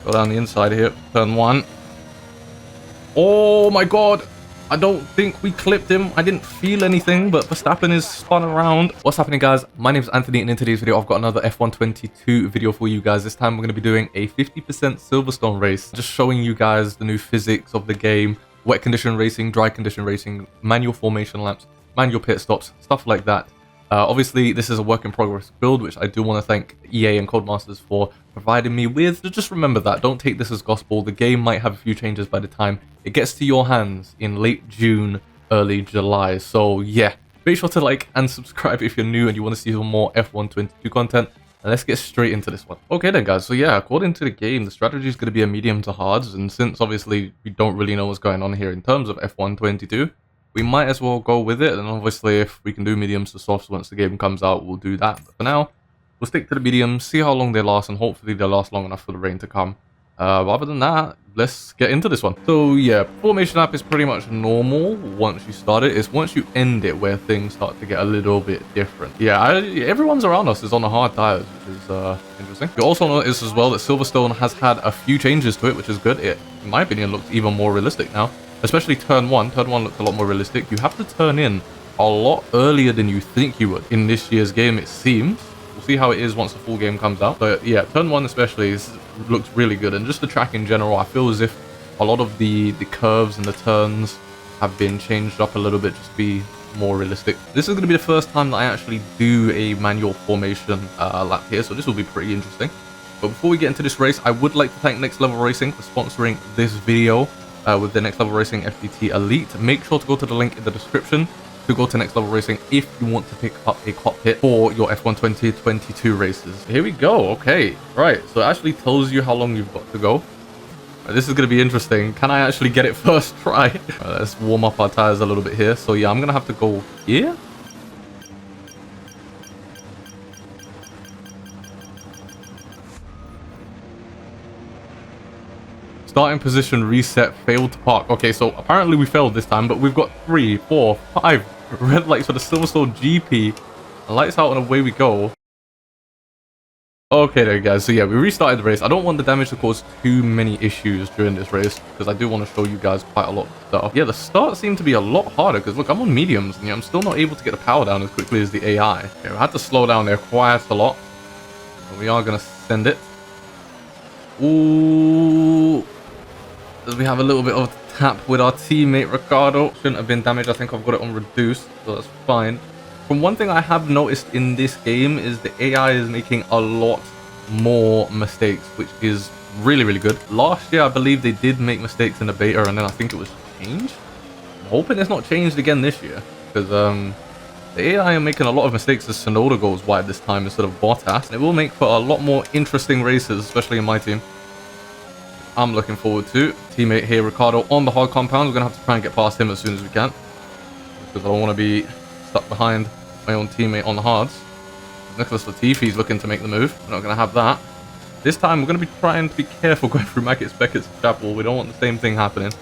Go down the inside here. Turn 1. Oh my god. I don't think we clipped him. I didn't feel anything, but Verstappen is spun around. What's happening, guys? My name is Anthony, and in today's video, I've got another F122 video for you guys. This time, we're going to be doing a 50% Silverstone race. Just showing you guys the new physics of the game. Wet condition racing, dry condition racing, manual formation laps, manual pit stops, stuff like that. Obviously, this is a work in progress build, which I do want to thank EA and Codemasters for providing me with. Just remember that. Don't take this as gospel. The game might have a few changes by the time it gets to your hands in late June, early July. So yeah, make sure to like and subscribe if you're new and you want to see some more F122 content. And let's get straight into this one. Okay then, guys. So yeah, according to the game, the strategy is going to be a medium to hards. And since obviously we don't really know what's going on here in terms of F122, we might as well go with it. And obviously, if we can do mediums to softs once the game comes out, we'll do that. But for now, we'll stick to the mediums, see how long they last, and hopefully they'll last long enough for the rain to come. But other than that, let's get into this one. So yeah, formation lap is pretty much normal once you start it. It's once you end it where things start to get a little bit different. Yeah, everyone's around us is on the hard tires, which is interesting. You also notice as well that Silverstone has had a few changes to it, which is good. It, in my opinion, looks even more realistic now. Especially turn 1. Turn 1 looks a lot more realistic. You have to turn in a lot earlier than you think you would in this year's game, it seems. We'll see how it is once the full game comes out. But yeah, turn 1 especially looks really good. And just the track in general, I feel as if a lot of the curves and the turns have been changed up a little bit just to be more realistic. This is going to be the first time that I actually do a manual formation lap here, so this will be pretty interesting. But before we get into this race, I would like to thank Next Level Racing for sponsoring this video. With the Next Level Racing FPT Elite. Make sure to go to the link in the description to go to Next Level Racing if you want to pick up a cockpit for your F1 2022 races. Here we go. Okay, right. So it actually tells you how long you've got to go. This is going to be interesting. Can I actually get it first try? Let's warm up our tires a little bit here. So yeah, I'm going to have to go here. Starting position reset, failed to park. Okay, so apparently we failed this time, but we've got 3, 4, 5 red lights for the Silverstone GP. Lights out and away we go. Okay there, guys. So yeah, we restarted the race. I don't want the damage to cause too many issues during this race because I do want to show you guys quite a lot of stuff. Yeah, the start seemed to be a lot harder because look, I'm on mediums and yeah, I'm still not able to get the power down as quickly as the AI. Okay, I had to slow down there quite a lot. But we are going to send it. Ooh. We have a little bit of tap with our teammate Ricardo. Shouldn't have been damaged. I think I've got it on reduced, so that's fine. From one thing I have noticed in this game is the AI is making a lot more mistakes, which is really, really good. Last year, I believe they did make mistakes in the beta, and then I think it was changed. I'm hoping it's not changed again this year, because the AI are making a lot of mistakes as Sonoda goes wide this time instead of Bottas. It will make for a lot more interesting races, especially in my team. I'm looking forward to. Teammate here, Ricardo, on the hard compound. We're going to have to try and get past him as soon as we can. Because I don't want to be stuck behind my own teammate on the hards. Nicholas Latifi's looking to make the move. We're not going to have that. This time, we're going to be trying to be careful going through Beckett's Chapel. We don't want the same thing happening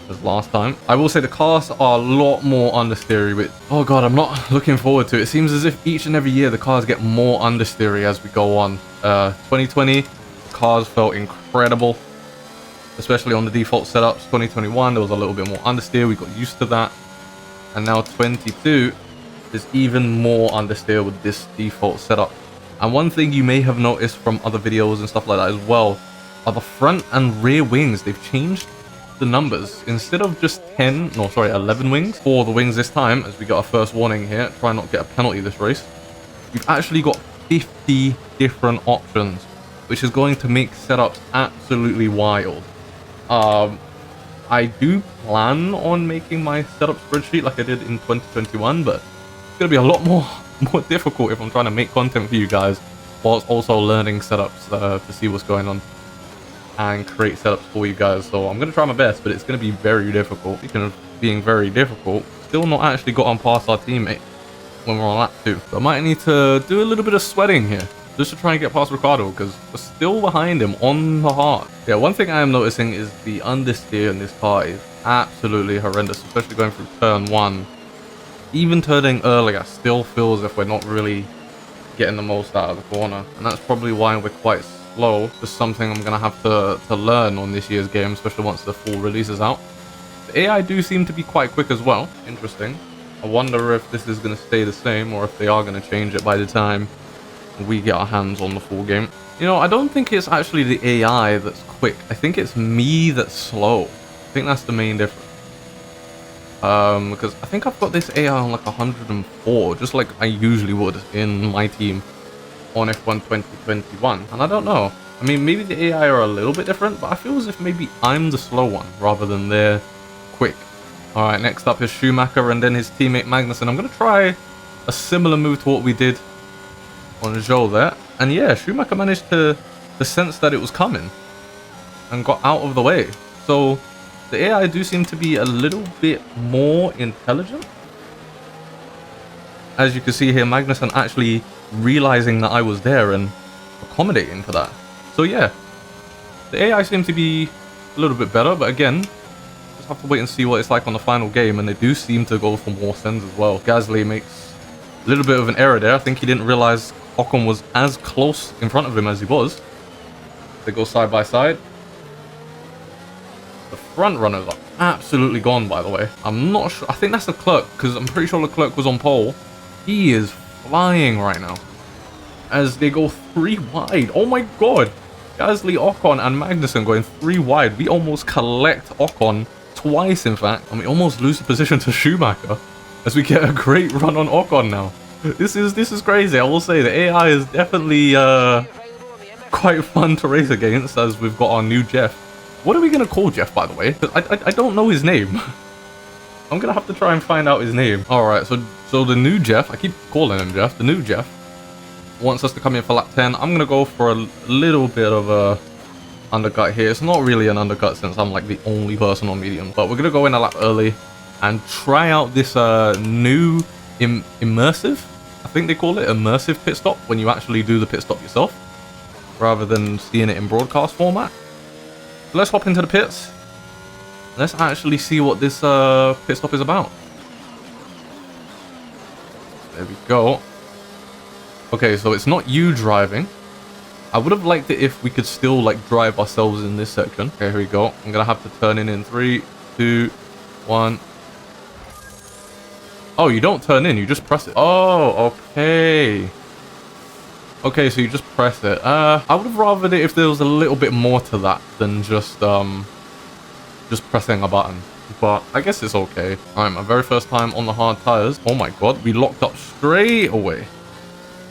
as last time. I will say the cars are a lot more understeery, which, oh god, I'm not looking forward to it. It seems as if each and every year the cars get more understeery as we go on. 2020, the cars felt incredible. Especially on the default setups. 2021 there was a little bit more understeer, we got used to that, and now 22 is even more understeer with this default setup. And one thing you may have noticed from other videos and stuff like that as well are the front and rear wings. They've changed the numbers. Instead of just 11 wings for the wings this time, as we got our first warning here, try not to get a penalty this race, you've actually got 50 different options, which is going to make setups absolutely wild. I do plan on making my setup spreadsheet like I did in 2021, but it's going to be a lot more difficult if I'm trying to make content for you guys whilst also learning setups to see what's going on and create setups for you guys. So I'm going to try my best, but it's going to be very difficult. Speaking of being very difficult, still not actually got on past our teammate when we're on lap 2. So I might need to do a little bit of sweating here, just to try and get past Ricardo, because we're still behind him on the hard. Yeah, one thing I am noticing is the understeer in this car is absolutely horrendous, especially going through turn 1. Even turning earlier still feels as if we're not really getting the most out of the corner, and that's probably why we're quite slow. Just something I'm gonna have to learn on this year's game, especially once the full release is out. The AI do seem to be quite quick as well. Interesting. I wonder if this is gonna stay the same or if they are gonna change it by the time we get our hands on the full game. You know, I don't think it's actually the AI that's quick. I think it's me that's slow. I think that's the main difference. Because I think I've got this AI on like 104, just like I usually would in my team on F1 2021. And I don't know. I mean, maybe the AI are a little bit different, but I feel as if maybe I'm the slow one rather than they're quick. Alright, next up is Schumacher and then his teammate Magnussen. I'm going to try a similar move to what we did on Zhou there. And yeah, Schumacher managed to sense that it was coming and got out of the way. So the AI do seem to be a little bit more intelligent. As you can see here, Magnussen actually realizing that I was there and accommodating for that. So yeah, the AI seems to be a little bit better, but again, just have to wait and see what it's like on the final game, and they do seem to go for more sends as well. Gasly makes a little bit of an error there. I think he didn't realize Ocon was as close in front of him as he was. They go side by side. The front runners are absolutely gone, by the way. I'm not sure. I think that's Leclerc, because I'm pretty sure Leclerc was on pole. He is flying right now as they go 3 wide. Oh my god. Gasly, Ocon, and Magnussen going 3 wide. We almost collect Ocon twice, in fact. And we almost lose the position to Schumacher as we get a great run on Ocon now. This is crazy. I will say the AI is definitely quite fun to race against as we've got our new Jeff. What are we going to call Jeff, by the way? I don't know his name. I'm going to have to try and find out his name. Alright, so the new Jeff, I keep calling him Jeff, the new Jeff wants us to come in for lap 10. I'm going to go for a little bit of a undercut here. It's not really an undercut since I'm like the only person on medium, but we're going to go in a lap early and try out this new immersive, I think they call it, immersive pit stop, when you actually do the pit stop yourself rather than seeing it in broadcast format. So let's hop into the pits. Let's actually see what this pit stop is about. There we go. Okay, so it's not you driving. I would have liked it if we could still like drive ourselves in this section. Okay, here we go. I'm gonna have to turn in 3, 2, 1. Oh, you don't turn in, you just press it. Oh, okay. Okay, so you just press it. I would have rathered it if there was a little bit more to that than just pressing a button. But I guess it's okay. Alright, my very first time on the hard tires. Oh my god, we locked up straight away.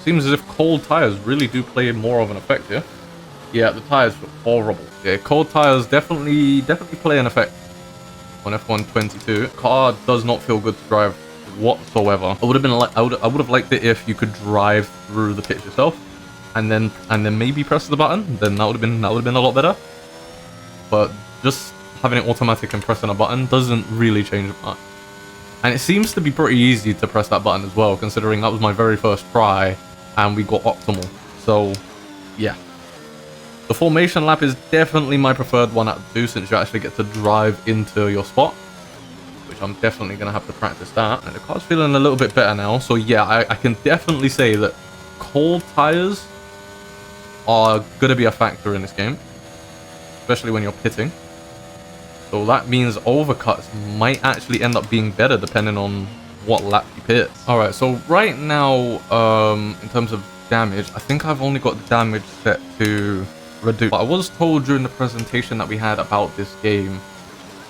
Seems as if cold tires really do play more of an effect here. Yeah, the tires feel horrible. Yeah, cold tires definitely play an effect on F1 22. Car does not feel good to drive whatsoever. I would have liked it if you could drive through the pitch yourself and then maybe press the button. Then that would have been a lot better. But just having it automatic and pressing a button doesn't really change much. And it seems to be pretty easy to press that button as well, considering that was my very first try and we got optimal. So yeah, the formation lap is definitely my preferred one out of 2, since you actually get to drive into your spot, which I'm definitely going to have to practice that. And the car's feeling a little bit better now. So yeah, I can definitely say that cold tires are going to be a factor in this game, especially when you're pitting. So that means overcuts might actually end up being better depending on what lap you pit. Alright, so right now, in terms of damage, I think I've only got the damage set to reduce. But I was told during the presentation that we had about this game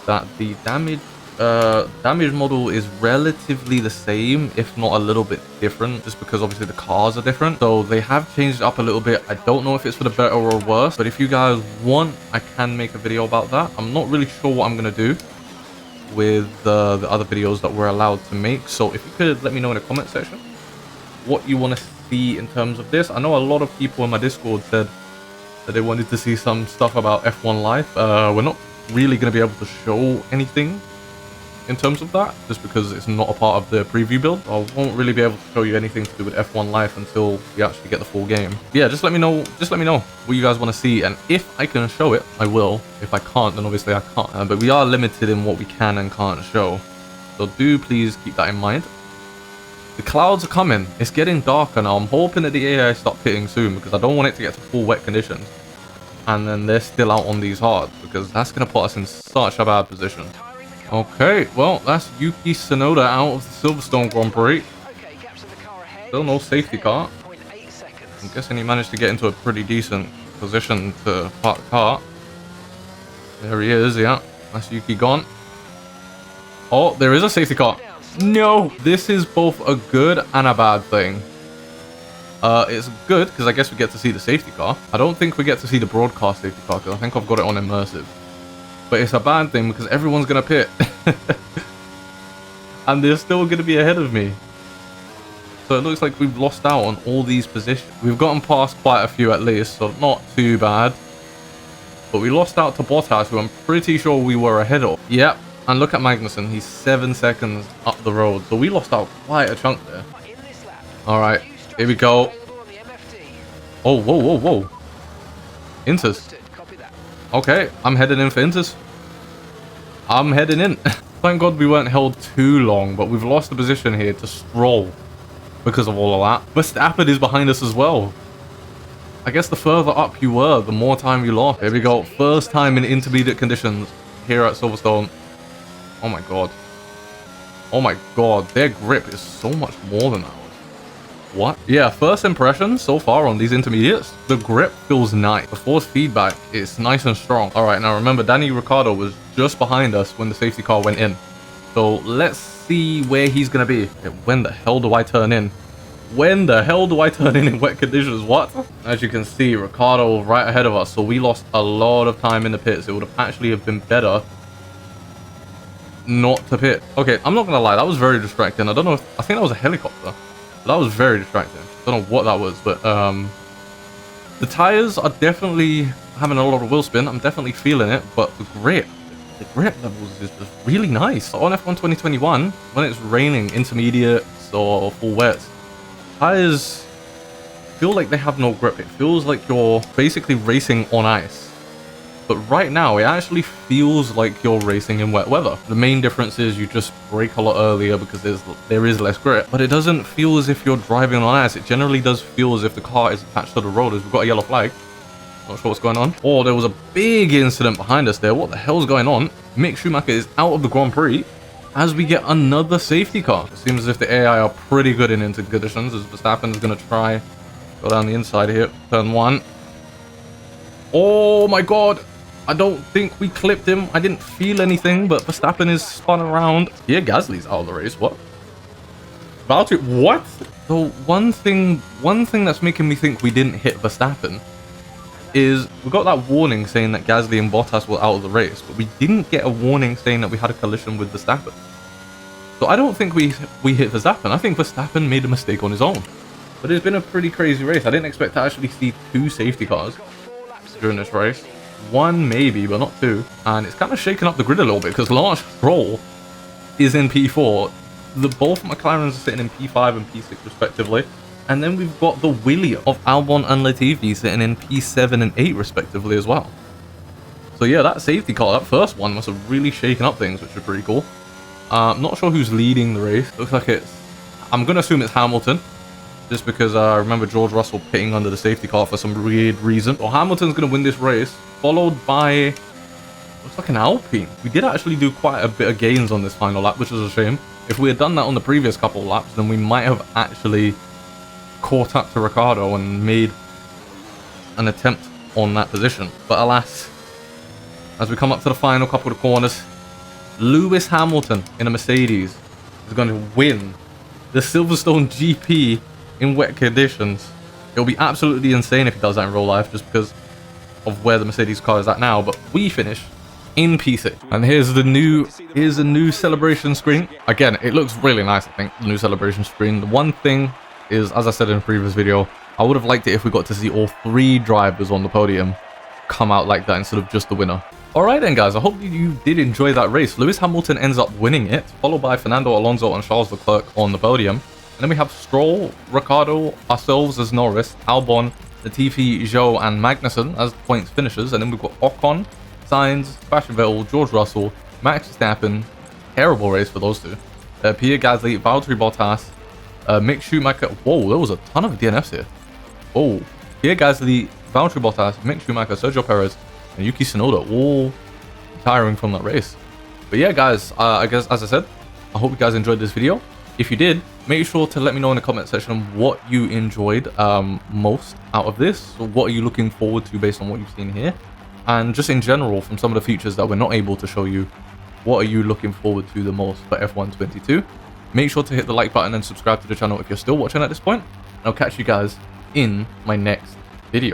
that the damage model is relatively the same, if not a little bit different, just because obviously the cars are different. So they have changed it up a little bit. I don't know if it's for the better or worse, but if you guys want, I can make a video about that. I'm not really sure what I'm going to do with the other videos that we're allowed to make. So if you could let me know in the comment section what you want to see in terms of this. I know a lot of people in my Discord said that they wanted to see some stuff about F1 Live. We're not really going to be able to show anything in terms of that, just because it's not a part of the preview build. I won't really be able to show you anything to do with F1 Live until we actually get the full game. Yeah, just let me know what you guys want to see, and if I can show it, I will. If I can't, then obviously I can't. But we are limited in what we can and can't show, so do please keep that in mind. The clouds are coming. It's getting darker now. I'm hoping that the AI stop pitting soon because I don't want it to get to full wet conditions. And then they're still out on these hards because that's going to put us in such a bad position. Okay, well, that's Yuki Tsunoda out of the Silverstone Grand Prix. Still no safety car. I'm guessing he managed to get into a pretty decent position to park the car. There he is, yeah. That's Yuki gone. Oh, there is a safety car. No, this is both a good and a bad thing. It's good because I guess we get to see the safety car. I don't think we get to see the broadcast safety car because I think I've got it on immersive. But it's a bad thing because everyone's going to pit. And they're still going to be ahead of me. So it looks like we've lost out on all these positions. We've gotten past quite a few at least, so not too bad. But we lost out to Bottas, who I'm pretty sure we were ahead of. Yep. And look at Magnussen, he's 7 seconds up the road. So we lost out quite a chunk there. Alright, here we go. Oh, whoa, whoa, whoa. Inters. Okay, I'm heading in for Inters. I'm heading in. Thank God we weren't held too long, but we've lost the position here to Stroll because of all of that. Verstappen is behind us as well. I guess the further up you were, the more time you lost. Here we go. First time in intermediate conditions here at Silverstone. Oh my god. Oh my god. Their grip is so much more than ours. What? Yeah, first impressions so far on these intermediates. The grip feels nice. The force feedback is nice and strong. Alright, now remember, Danny Ricciardo was just behind us when the safety car went in. So let's see where he's going to be. Okay, when the hell do I turn in? When the hell do I turn in wet conditions? What? As you can see, Ricciardo right ahead of us. So we lost a lot of time in the pits. It would have actually have been better not to pit. Okay, I'm not gonna lie, that was very distracting. I don't know if, I think that was a helicopter. That was very distracting. I don't know what that was, but the tires are definitely having a lot of wheel spin. I'm definitely feeling it, but the grip levels is just really nice. On F1 2021, when it's raining, intermediates or full wets, tires feel like they have no grip. It feels like you're basically racing on ice. But right now, it actually feels like you're racing in wet weather. The main difference is you just brake a lot earlier because there is less grip. But it doesn't feel as if you're driving on ice. It generally does feel as if the car is attached to the road. As we've got a yellow flag. Not sure what's going on. Oh, there was a big incident behind us there. What the hell's going on? Mick Schumacher is out of the Grand Prix as we get another safety car. It seems as if the AI are pretty good in intermediate conditions, as Verstappen is going to try go down the inside here. Turn 1. Oh my god. I don't think we clipped him. I didn't feel anything, but Verstappen is spun around. Yeah, Gasly's out of the race. What? Valtteri, what? So one thing that's making me think we didn't hit Verstappen is we got that warning saying that Gasly and Bottas were out of the race, but we didn't get a warning saying that we had a collision with Verstappen. So I don't think we hit Verstappen. I think Verstappen made a mistake on his own. But it's been a pretty crazy race. I didn't expect to actually see 2 safety cars during this race. 1 maybe, but not 2. And it's kind of shaking up the grid a little bit because Lance Stroll is in P4. Both McLarens are sitting in P5 and P6 respectively. And then we've got the William of Albon and Latifi sitting in P7 and 8 respectively as well. So yeah, that safety car, that first one must have really shaken up things, which is pretty cool. I'm not sure who's leading the race. Looks like I'm going to assume it's Hamilton. Just because I remember George Russell pitting under the safety car for some weird reason. So Hamilton's going to win this race, followed by, looks like an Alpine. We did actually do quite a bit of gains on this final lap, which is a shame. If we had done that on the previous couple of laps, then we might have actually caught up to Ricciardo and made an attempt on that position. But alas, as we come up to the final couple of corners, Lewis Hamilton in a Mercedes is going to win the Silverstone GP in wet conditions. It'll be absolutely insane if he does that in real life, just because of where the Mercedes car is at now. But we finish in P6, and here's the new celebration screen. Again, it looks really nice. I think the new celebration screen. The one thing is, as I said in the previous video, I would have liked it if we got to see all 3 drivers on the podium come out like that instead of just the winner. Alright then guys, I hope you did enjoy that race. Lewis Hamilton ends up winning it, followed by Fernando Alonso and Charles Leclerc on the podium. And then we have Stroll, Ricciardo, ourselves as Norris, Albon, Latifi, Zhou and Magnussen as points finishers. And then we've got Ocon, Sainz, Sebastian Vettel, George Russell, Max Verstappen. Terrible race for those two. Pierre Gasly, Valtteri Bottas, Mick Schumacher. Whoa, there was a ton of DNFs here. Oh, here guys, the Valtteri Bottas, Mick Schumacher, Sergio Perez, and Yuki Tsunoda all retiring from that race. But yeah, guys, I guess as I said, I hope you guys enjoyed this video. If you did, make sure to let me know in the comment section what you enjoyed most out of this. So what are you looking forward to based on what you've seen here? And just in general, from some of the features that we're not able to show you, what are you looking forward to the most for F1 22? Make sure to hit the like button and subscribe to the channel if you're still watching at this point. And I'll catch you guys in my next video.